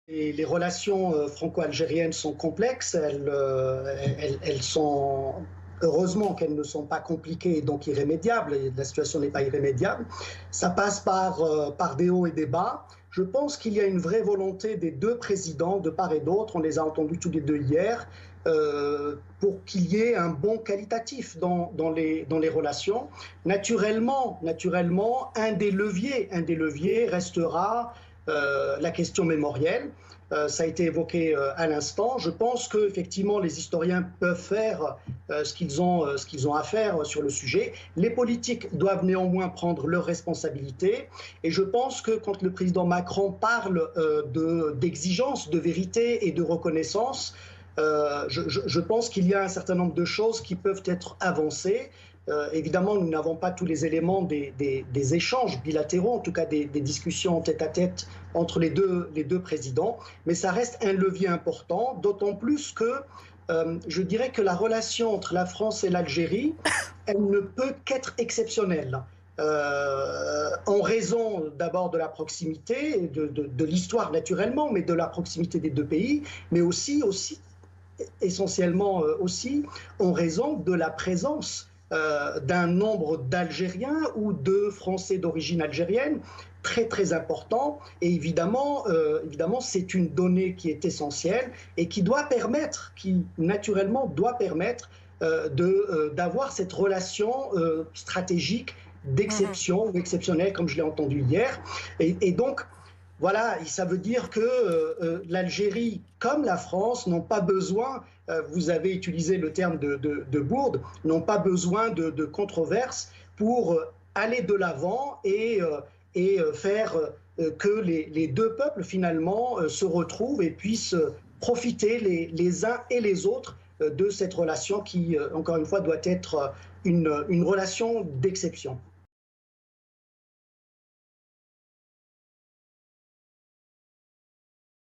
Et les relations franco-algériennes sont complexes. Elles sont heureusement qu'elles ne sont pas compliquées et donc irrémédiables. Et la situation n'est pas irrémédiable. Ça passe par des hauts et des bas. Je pense qu'il y a une vraie volonté des deux présidents, de part et d'autre. On les a entendus tous les deux hier. Pour qu'il y ait un bon qualitatif dans les relations. Naturellement, un des leviers restera la question mémorielle. Ça a été évoqué à l'instant. Je pense qu'effectivement, les historiens peuvent faire ce qu'ils ont à faire sur le sujet. Les politiques doivent néanmoins prendre leurs responsabilités. Et je pense que quand le président Macron parle d'exigence, de vérité et de reconnaissance, je pense qu'il y a un certain nombre de choses qui peuvent être avancées. Évidemment, nous n'avons pas tous les éléments des échanges bilatéraux, en tout cas des discussions tête-à-tête entre les deux présidents, mais ça reste un levier important, d'autant plus que je dirais que la relation entre la France et l'Algérie, elle ne peut qu'être exceptionnelle. En raison d'abord de la proximité, de l'histoire naturellement, mais de la proximité des deux pays, mais aussi essentiellement aussi en raison de la présence d'un nombre d'Algériens ou de Français d'origine algérienne très très important. Et évidemment, c'est une donnée qui est essentielle et qui doit permettre, qui naturellement doit permettre d'avoir cette relation stratégique d'exception ou exceptionnelle, comme je l'ai entendu hier. Et donc, voilà, ça veut dire que l'Algérie, comme la France, n'ont pas besoin, vous avez utilisé le terme de bourde, n'ont pas besoin de controverses pour aller de l'avant et faire que les deux peuples, finalement, se retrouvent et puissent profiter les uns et les autres de cette relation qui, encore une fois, doit être une relation d'exception.